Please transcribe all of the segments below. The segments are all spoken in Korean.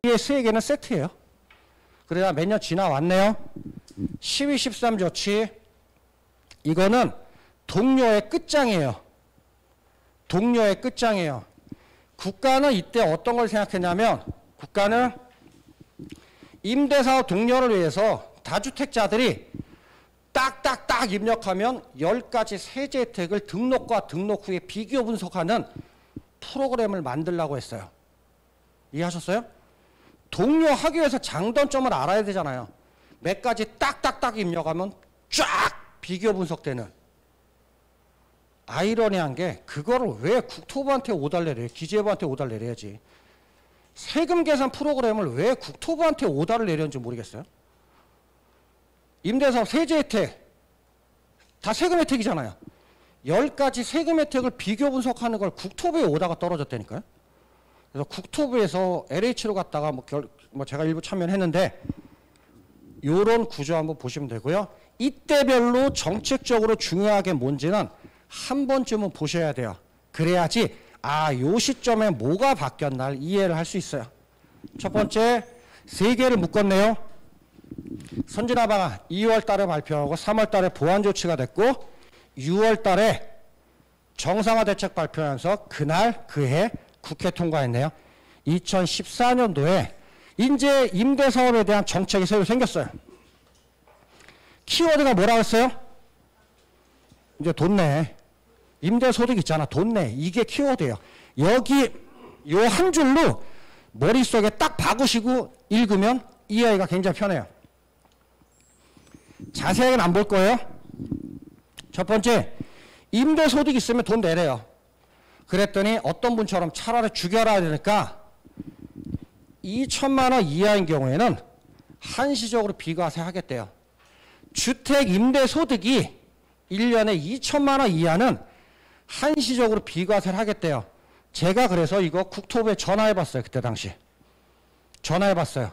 이게 수익에는 세트예요. 그러다 몇 년 지나왔네요. 12, 13 좋지. 이거는 동료의 끝장이에요. 동료의 끝장이에요. 국가는 이때 어떤 걸 생각했냐면 국가는 임대사업 동료를 위해서 다주택자들이 딱딱딱 입력하면 10가지 세제 혜택을 등록과 등록 후에 비교 분석하는 프로그램을 만들려고 했어요. 이해하셨어요? 동료하기 위해서 장단점을 알아야 되잖아요. 몇 가지 딱딱딱 입력하면 쫙 비교 분석되는. 아이러니한 게 그거를 왜 국토부한테 오달 내려요? 기재부한테 오달 내려야지. 세금 계산 프로그램을 왜 국토부한테 오달을 내렸는지 모르겠어요. 임대사업 세제 혜택 다 세금 혜택이잖아요. 10가지 세금 혜택을 비교 분석하는 걸 국토부에 오다가 떨어졌다니까요. 그래서 국토부에서 LH로 갔다가 뭐 제가 일부 참여했는데 요런 구조 한번 보시면 되고요. 이때별로 정책적으로 중요하게 뭔지는 한 번쯤은 보셔야 돼요. 그래야지 요 시점에 뭐가 바뀌었나 이해를 할 수 있어요. 첫 번째, 3개를 묶었네요. 선진화 방안 2월 달에 발표하고 3월 달에 보완 조치가 됐고 6월 달에 정상화 대책 발표하면서 그날 그해 국회 통과했네요. 2014년도에 이제 임대사업에 대한 정책이 새로 생겼어요. 키워드가 뭐라고 했어요? 이제 돈 내. 임대소득 있잖아. 돈 내. 이게 키워드예요. 여기 요 한 줄로 머릿속에 딱 박으시고 읽으면 이해하기가 굉장히 편해요. 자세히는 안 볼 거예요. 첫 번째, 임대소득 있으면 돈 내래요. 그랬더니 어떤 분처럼 차라리 죽여라 되니까 2천만 원 이하인 경우에는 한시적으로 비과세 하겠대요. 주택 임대소득이 1년에 2천만 원 이하는 한시적으로 비과세를 하겠대요. 제가 그래서 이거 국토부에 전화해봤어요. 그때 당시. 전화해봤어요.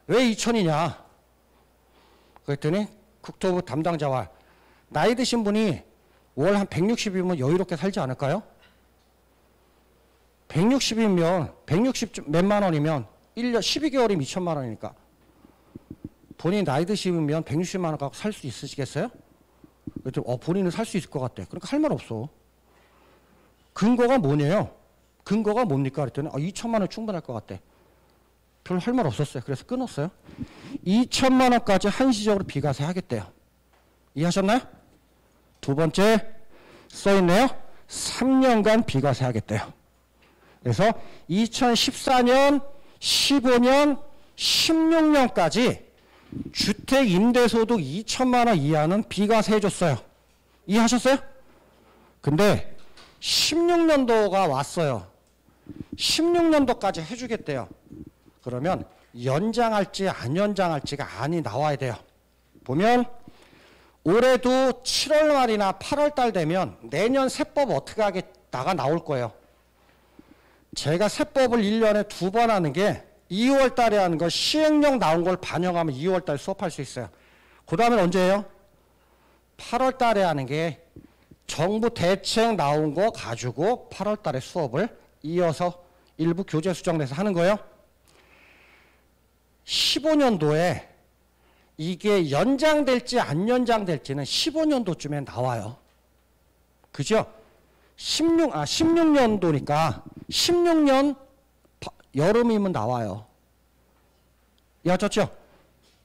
왜 2천이냐? 그랬더니 국토부 담당자와 나이 드신 분이 월 한 160이면 여유롭게 살지 않을까요? 160이면 160 몇만 원이면 1년 12개월이면 2천만 원이니까 본인이 나이 드시면 160만 원 갖고 살 수 있으시겠어요? 그랬더니 본인은 살 수 있을 것 같대. 그러니까 할 말 없어. 근거가 뭐냐요? 근거가 뭡니까? 그랬더니 2천만 원 충분할 것 같대. 별로 할 말 없었어요. 그래서 끊었어요. 2천만 원까지 한시적으로 비과세 하겠대요. 이해하셨나요? 두 번째 써있네요. 3년간 비과세 하겠대요. 그래서 2014년, 15년, 16년까지 주택 임대소득 2천만 원 이하는 비과세 해줬어요. 이해하셨어요? 근데 16년도가 왔어요. 16년도까지 해주겠대요. 그러면 연장할지 안 연장할지가 안이 나와야 돼요. 보면 올해도 7월 말이나 8월 달 되면 내년 세법 어떻게 하겠다가 나올 거예요. 제가 세법을 1년에 2번 하는 게 2월 달에 하는 거 시행령 나온 걸 반영하면 2월 달 수업할 수 있어요. 그 다음엔 언제예요? 8월 달에 하는 게 정부 대책 나온 거 가지고 8월 달에 수업을 이어서 일부 교재 수정돼서 하는 거예요. 15년도에 이게 연장될지 안 연장될지는 15년도쯤에 나와요. 그죠? 16년도니까 16년 여름이면 나와요. 야졌죠?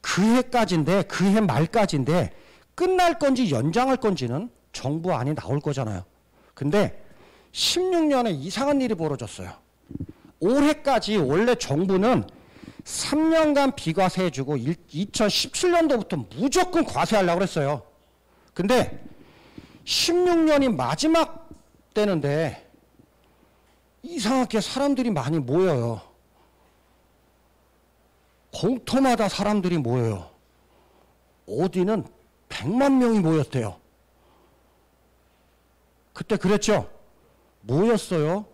그 해까지인데, 그 해 말까지인데 끝날 건지 연장할 건지는 정부 안이 나올 거잖아요. 근데 16년에 이상한 일이 벌어졌어요. 올해까지 원래 정부는 3년간 비과세 해주고 2017년도부터 무조건 과세하려고 그랬어요. 근데 16년이 마지막 때는데 이상하게 사람들이 많이 모여요. 공터마다 사람들이 모여요. 어디는 100만 명이 모였대요. 그때 그랬죠? 모였어요.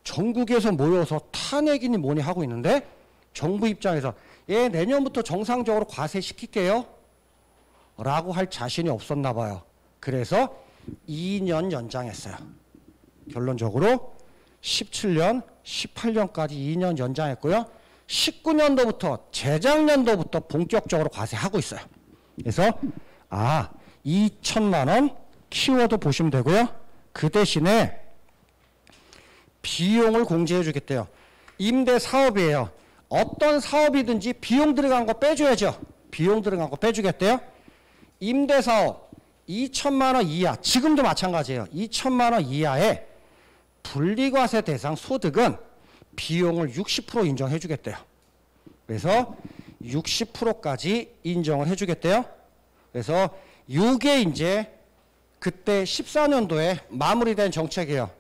전국에서 모여서 탄핵이니 뭐니 하고 있는데 정부 입장에서 내년부터 정상적으로 과세시킬게요 라고 할 자신이 없었나 봐요. 그래서 2년 연장했어요. 결론적으로 17년, 18년까지 2년 연장했고요. 19년도부터 재작년도부터 본격적으로 과세하고 있어요. 그래서 2천만 원 키워드 보시면 되고요. 그 대신에 비용을 공제해 주겠대요. 임대 사업이에요. 어떤 사업이든지 비용 들어간 거 빼줘야죠. 비용 들어간 거 빼주겠대요. 임대 사업 2천만 원 이하, 지금도 마찬가지예요. 2천만 원 이하의 분리과세 대상 소득은 비용을 60% 인정해 주겠대요. 그래서 60%까지 인정을 해 주겠대요. 그래서 이게 이제 그때 14년도에 마무리된 정책이에요.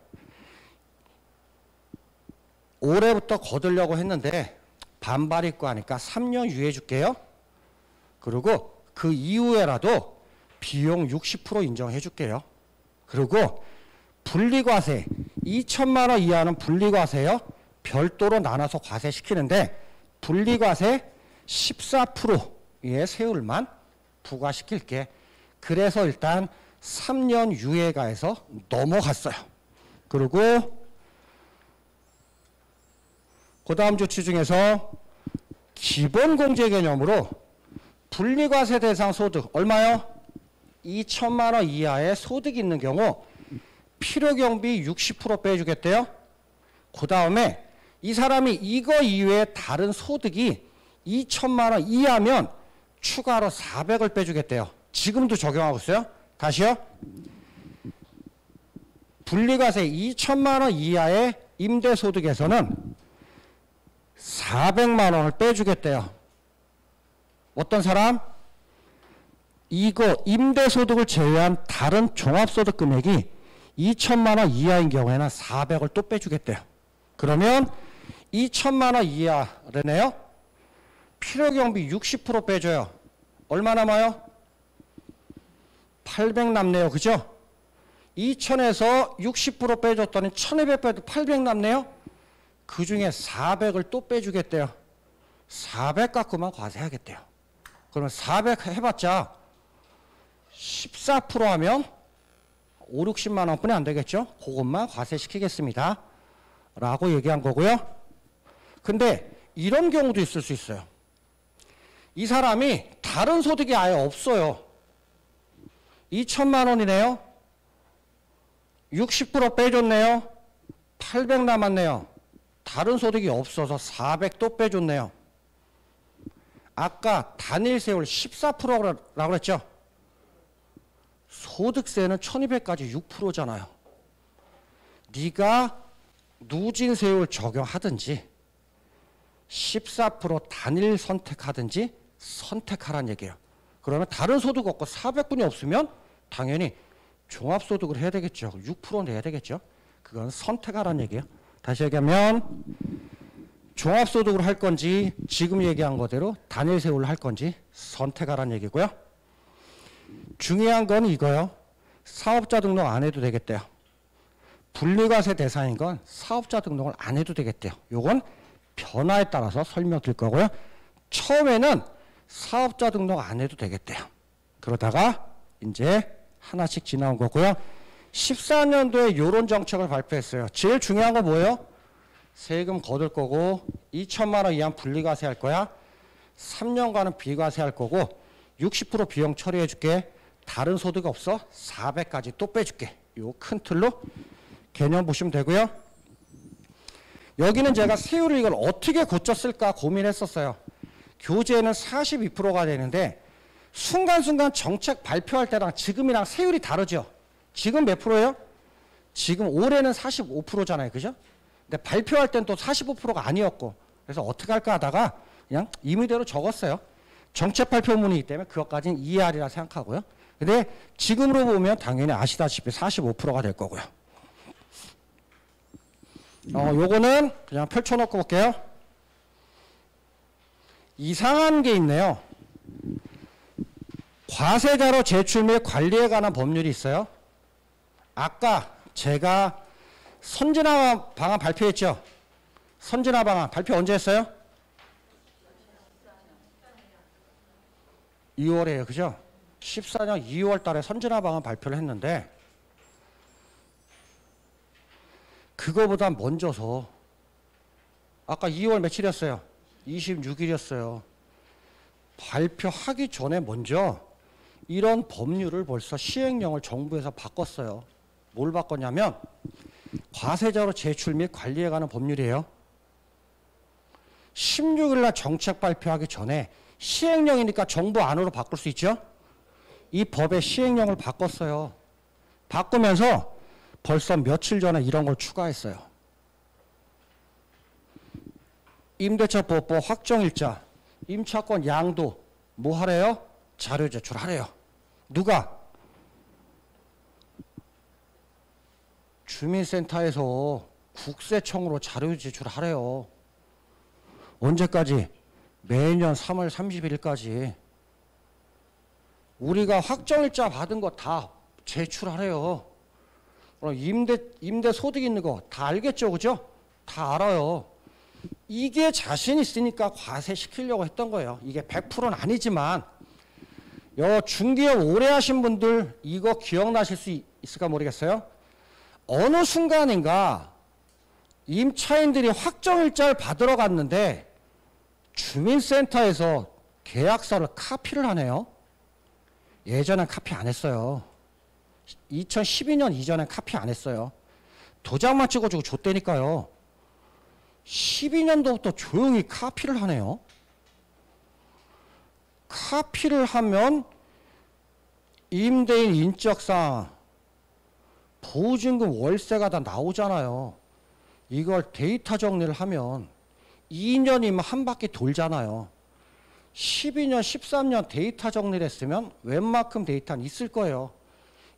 올해부터 거두려고 했는데 반발이 있고 하니까 3년 유예해 줄게요. 그리고 그 이후에라도 비용 60% 인정해 줄게요. 그리고 분리과세 2천만 원 이하는 분리과세요. 별도로 나눠서 과세시키는데 분리과세 14%의 세율만 부과시킬게. 그래서 일단 3년 유예가에서 넘어갔어요. 그리고 그 다음 조치 중에서 기본공제 개념으로 분리과세 대상 소득 얼마요? 2천만 원 이하의 소득이 있는 경우 필요경비 60% 빼주겠대요. 그 다음에 이 사람이 이거 이외에 다른 소득이 2천만 원 이하면 추가로 400을 빼주겠대요. 지금도 적용하고 있어요. 다시요. 분리과세 2천만 원 이하의 임대소득에서는 400만 원을 빼주겠대요. 어떤 사람? 이거 임대소득을 제외한 다른 종합소득 금액이 2천만 원 이하인 경우에는 400을 또 빼주겠대요. 그러면 2천만 원 이하래네요. 필요경비 60% 빼줘요. 얼마 남아요? 800 남네요. 그죠? 2천에서 60% 빼줬더니 1200 빼도 800 남네요. 그 중에 400을 또 빼주겠대요. 400 갖고만 과세하겠대요. 그러면 400 해봤자 14% 하면 5, 60만 원뿐이 안 되겠죠? 그것만 과세시키겠습니다. 라고 얘기한 거고요. 근데 이런 경우도 있을 수 있어요. 이 사람이 다른 소득이 아예 없어요. 2천만 원이네요. 60% 빼줬네요. 800 남았네요. 다른 소득이 없어서 400 또 빼줬네요. 아까 단일세율 14%라고 그랬죠? 소득세는 1200까지 6%잖아요. 네가 누진세율 적용하든지 14% 단일 선택하든지 선택하란 얘기예요. 그러면 다른 소득 없고 400분이 없으면 당연히 종합소득을 해야 되겠죠. 6% 내야 되겠죠. 그건 선택하란 얘기예요. 다시 얘기하면 종합소득으로 할 건지 지금 얘기한 거대로 단일세율로 할 건지 선택하란 얘기고요. 중요한 건 이거요. 사업자 등록 안 해도 되겠대요. 분리과세 대상인 건 사업자 등록을 안 해도 되겠대요. 요건 변화에 따라서 설명드릴 거고요. 처음에는 사업자 등록 안 해도 되겠대요. 그러다가 이제 하나씩 지나온 거고요. 14년도에 이런 정책을 발표했어요. 제일 중요한 거 뭐예요? 세금 거둘 거고 2천만 원 이하는 분리과세 할 거야. 3년간은 비과세 할 거고 60% 비용 처리해 줄게. 다른 소득 없어? 400까지 또 빼줄게. 요 큰 틀로 개념 보시면 되고요. 여기는 제가 세율을 이걸 어떻게 고쳤을까 고민했었어요. 교재는 42%가 되는데 순간순간 정책 발표할 때랑 지금이랑 세율이 다르죠. 지금 몇 프로예요? 지금 올해는 45%잖아요. 그죠? 근데 발표할 땐 또 45%가 아니었고 그래서 어떻게 할까 하다가 그냥 임의대로 적었어요. 정책 발표문이기 때문에 그것까지는 이해하리라 생각하고요. 근데 지금으로 보면 당연히 아시다시피 45%가 될 거고요. 요거는 그냥 펼쳐놓고 볼게요. 이상한 게 있네요. 과세자로 제출 및 관리에 관한 법률이 있어요. 아까 제가 선진화 방안 발표했죠. 선진화 방안 발표 언제 했어요? 2월에요. 그죠? 14년 2월 달에 선진화 방안 발표를 했는데 그거보다 먼저서 아까 2월 며칠이었어요? 26일이었어요. 발표하기 전에 먼저 이런 법률을 벌써 시행령을 정부에서 바꿨어요. 뭘 바꿨냐면 과세자로 제출 및 관리에 관한 법률이에요. 16일 날 정책 발표하기 전에 시행령이니까 정부 안으로 바꿀 수 있죠? 이 법의 시행령을 바꿨어요. 바꾸면서 벌써 며칠 전에 이런 걸 추가했어요. 임대차 보호법 확정일자, 임차권 양도 뭐 하래요? 자료 제출하래요. 누가? 주민센터에서 국세청으로 자료 제출하래요. 언제까지? 매년 3월 31일까지. 우리가 확정일자 받은 거 다 제출하래요. 그럼 임대 소득 있는 거 다 알겠죠, 그죠? 다 알아요. 이게 자신 있으니까 과세시키려고 했던 거예요. 이게 100%는 아니지만 중개업 오래 하신 분들 이거 기억나실 수 있을까 모르겠어요. 어느 순간인가 임차인들이 확정일자를 받으러 갔는데 주민센터에서 계약서를 카피를 하네요. 예전엔 카피 안 했어요. 2012년 이전엔 카피 안 했어요. 도장만 찍어주고 줬다니까요. 12년도부터 조용히 카피를 하네요. 카피를 하면 임대인 인적사항, 보증금, 월세가 다 나오잖아요. 이걸 데이터 정리를 하면 2년이면 한 바퀴 돌잖아요. 12년, 13년 데이터 정리를 했으면 웬만큼 데이터는 있을 거예요.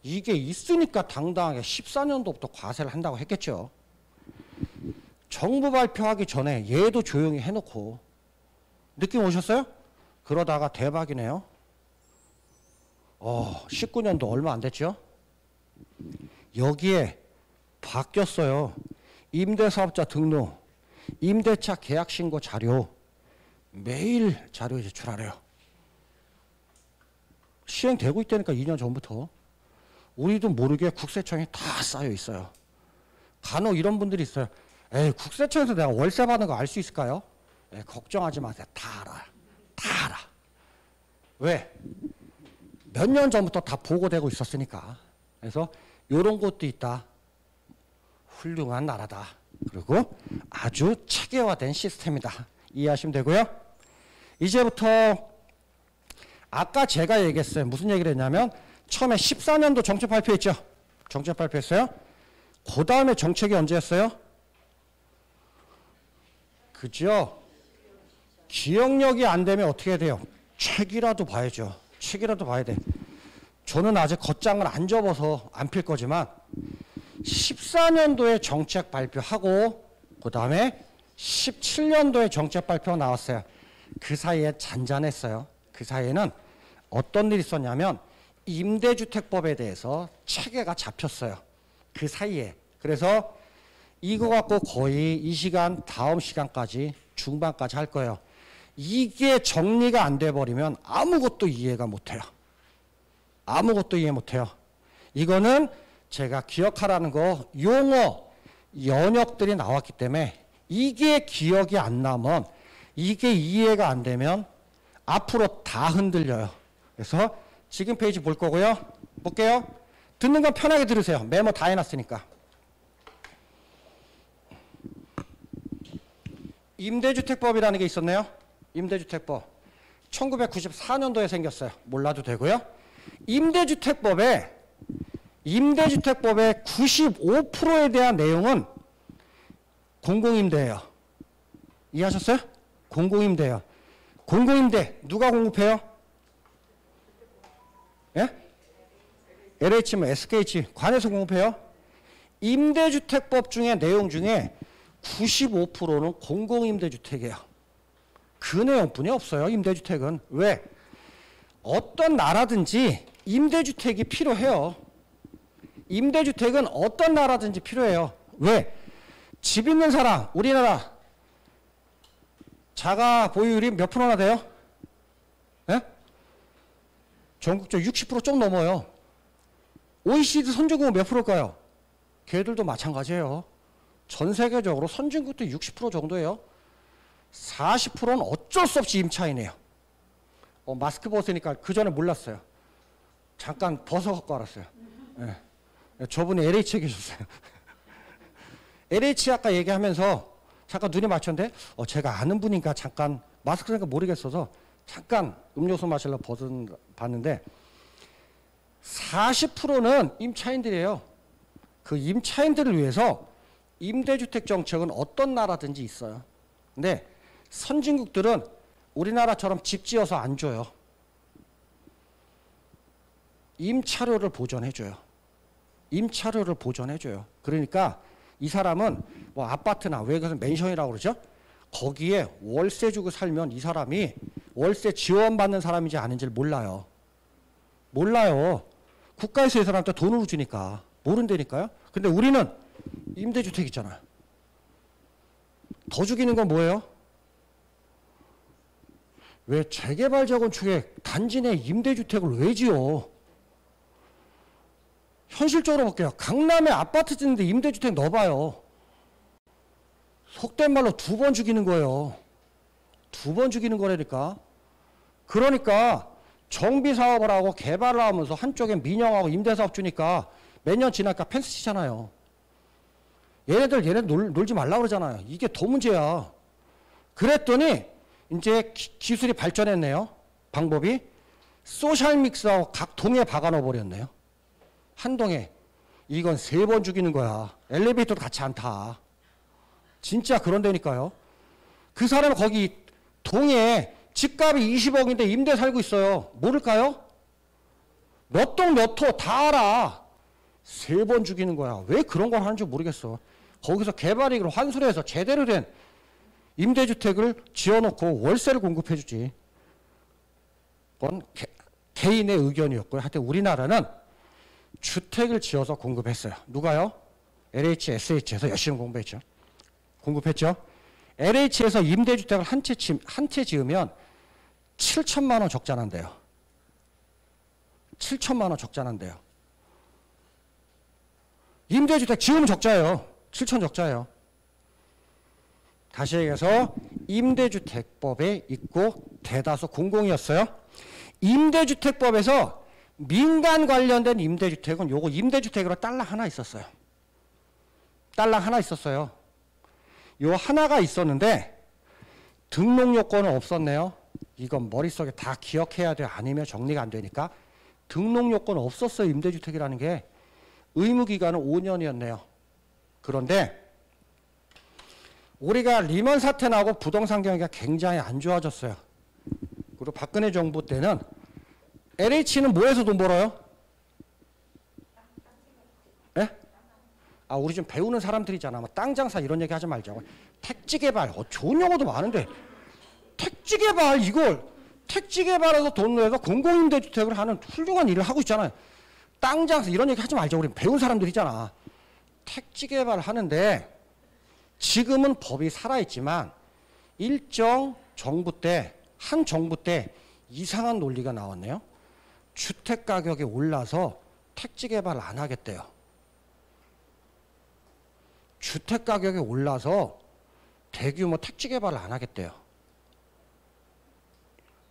이게 있으니까 당당하게 14년도부터 과세를 한다고 했겠죠. 정부 발표하기 전에 얘도 조용히 해놓고. 느낌 오셨어요? 그러다가 대박이네요. 19년도 얼마 안 됐죠? 여기에 바뀌었어요. 임대사업자 등록, 임대차 계약신고 자료 매일 자료 제출하래요. 시행되고 있다니까 2년 전부터. 우리도 모르게 국세청에 다 쌓여 있어요. 간혹 이런 분들이 있어요. 에이, 국세청에서 내가 월세 받는 거 알 수 있을까요? 에이, 걱정하지 마세요. 다 알아요. 다 알아. 왜? 몇 년 전부터 다 보고되고 있었으니까. 그래서 이런 것도 있다. 훌륭한 나라다. 그리고 아주 체계화된 시스템이다. 이해하시면 되고요. 이제부터 아까 제가 얘기했어요. 무슨 얘기를 했냐면 처음에 14년도 정책 발표했죠. 정책 발표했어요. 그 다음에 정책이 언제였어요? 그죠? 기억력이 안 되면 어떻게 돼요? 책이라도 봐야죠. 책이라도 봐야 돼. 저는 아직 겉장을 안 접어서 안 필 거지만 14년도에 정책 발표하고 그 다음에 17년도에 정책 발표가 나왔어요. 그 사이에 잔잔했어요. 그 사이에는 어떤 일이 있었냐면 임대주택법에 대해서 체계가 잡혔어요. 그 사이에. 그래서 이거 갖고 거의 이 시간 다음 시간까지 중반까지 할 거예요. 이게 정리가 안 돼버리면 아무것도 이해가 못해요. 아무것도 이해 못해요. 이거는 제가 기억하라는 거 용어, 연역들이 나왔기 때문에 이게 기억이 안 나면 이게 이해가 안 되면 앞으로 다 흔들려요. 그래서 지금 페이지 볼 거고요. 볼게요. 듣는 건 편하게 들으세요. 메모 다 해놨으니까. 임대주택법이라는 게 있었네요. 임대주택법. 1994년도에 생겼어요. 몰라도 되고요. 임대주택법의 95%에 대한 내용은 공공임대예요. 이해하셨어요? 공공임대예요. 공공임대 누가 공급해요? 예? LH, SKH 관에서 공급해요. 임대주택법 중에 내용 중에 95%는 공공임대주택이에요. 그 내용뿐이 없어요. 임대주택은. 왜? 어떤 나라든지 임대주택이 필요해요. 임대주택은 어떤 나라든지 필요해요. 왜? 집 있는 사람, 우리나라 자가 보유율이 몇 프로나 돼요? 예? 전국적으로 60% 좀 넘어요. OECD 선진국은 몇 프로일까요? 걔들도 마찬가지예요. 전 세계적으로 선진국도 60% 정도예요. 40%는 어쩔 수 없이 임차인이에요. 마스크 벗으니까 그 전에 몰랐어요. 잠깐 벗어갖고 알았어요. 네. 저분이 LH에 계셨어요. LH 아까 얘기하면서 잠깐 눈이 맞췄는데 제가 아는 분이니까 잠깐 마스크 쓰니까 모르겠어서 잠깐 음료수 마시려고 봤는데 40%는 임차인들이에요. 그 임차인들을 위해서 임대주택 정책은 어떤 나라든지 있어요. 근데 선진국들은 우리나라처럼 집 지어서 안 줘요. 임차료를 보전해줘요. 임차료를 보전해줘요. 그러니까 이 사람은 뭐 아파트나 왜 그래서 맨션이라고 그러죠? 거기에 월세 주고 살면 이 사람이 월세 지원받는 사람인지 아닌지를 몰라요. 몰라요. 국가에서 이 사람한테 돈을 주니까 모른다니까요. 근데 우리는 임대주택 있잖아요. 더 죽이는 건 뭐예요? 왜 재개발 재건축에 단지 내 임대주택을 왜 지어? 현실적으로 볼게요. 강남에 아파트 짓는데 임대주택 넣어봐요. 속된 말로 2번 죽이는 거예요. 2번 죽이는 거라니까. 그러니까 정비사업을 하고 개발을 하면서 한쪽엔 민영하고 임대사업 주니까 몇 년 지나니까 펜스 치잖아요. 얘네들 놀지 말라고 그러잖아요. 이게 더 문제야. 그랬더니 이제 기술이 발전했네요. 방법이. 소셜 믹스하고 각 동에 박아넣어 버렸네요. 한 동에. 이건 3번 죽이는 거야. 엘리베이터도 같이 안 타. 진짜 그런다니까요. 그 사람은 거기 동에 집값이 20억인데 임대 살고 있어요. 모를까요? 몇 동 몇 호 다 알아. 3번 죽이는 거야. 왜 그런 걸 하는지 모르겠어. 거기서 개발이익을 환수해서 제대로 된 임대주택을 지어놓고 월세를 공급해주지. 그건 개인의 의견이었고요. 하여튼 우리나라는 주택을 지어서 공급했어요. 누가요? LH, SH에서 열심히 공급했죠. LH에서 임대주택을 한 채 지으면 7천만 원 적자 난대요. 7천만 원 적자 난대요. 임대주택 지으면 적자예요. 7천 적자예요. 다시 얘기해서 임대주택법에 있고 대다수 공공이었어요. 임대주택법에서 민간 관련된 임대주택은 요거 임대주택으로 딸랑 하나 있었어요. 딸랑 하나 있었어요. 요 하나가 있었는데 등록 요건은 없었네요. 이건 머릿속에 다 기억해야 돼요. 아니면 정리가 안 되니까. 등록 요건은 없었어요. 임대주택이라는 게. 의무기간은 5년이었네요. 그런데 우리가 리먼 사태 나고 부동산 경기가 굉장히 안 좋아졌어요. 그리고 박근혜 정부 때는 LH는 뭐해서 돈 벌어요? 예? 우리 좀 배우는 사람들이잖아. 뭐 땅 장사 이런 얘기 하지 말자고. 택지 개발, 좋은 용어도 많은데 택지 개발 이걸 택지 개발해서 돈 내서 공공임대주택을 하는 훌륭한 일을 하고 있잖아요. 땅 장사 이런 얘기 하지 말자고. 우리 배운 사람들이잖아. 택지 개발을 하는데 지금은 법이 살아있지만 일정 정부 때, 한 정부 때 이상한 논리가 나왔네요. 주택 가격이 올라서 택지 개발을 안 하겠대요. 주택 가격이 올라서 대규모 택지 개발을 안 하겠대요.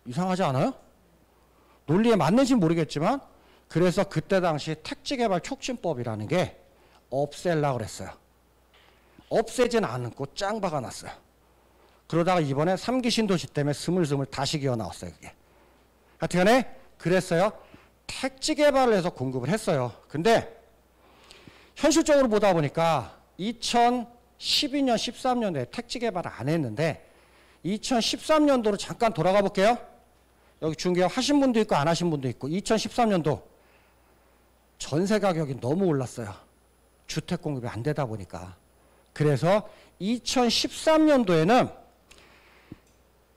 이상하지 않아요? 논리에 맞는지 모르겠지만 그래서 그때 당시 택지 개발 촉진법이라는 게 없앨라고 그랬어요. 없애진 않고 짱 박아놨어요. 그러다가 이번에 3기 신도시 때문에 스물스물 다시 기어 나왔어요. 그게. 하여튼간에 그랬어요. 택지 개발을 해서 공급을 했어요. 근데 현실적으로 보다 보니까 2012년, 13년도에 택지 개발을 안 했는데 2013년도로 잠깐 돌아가 볼게요. 여기 중개업 하신 분도 있고 안 하신 분도 있고 2013년도 전세 가격이 너무 올랐어요. 주택 공급이 안 되다 보니까. 그래서 2013년도에는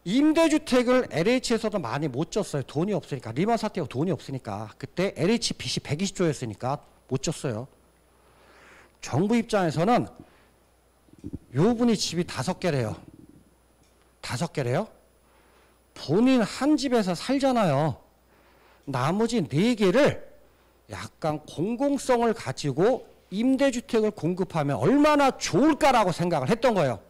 임대주택을 LH에서도 많이 못 줬어요. 돈이 없으니까. 리먼 사태고 돈이 없으니까. 그때 LH 빚이 120조였으니까 못 줬어요. 정부 입장에서는 요 분이 집이 5개래요. 5개래요? 본인 한 집에서 살잖아요. 나머지 4개를 약간 공공성을 가지고 임대주택을 공급하면 얼마나 좋을까라고 생각을 했던 거예요.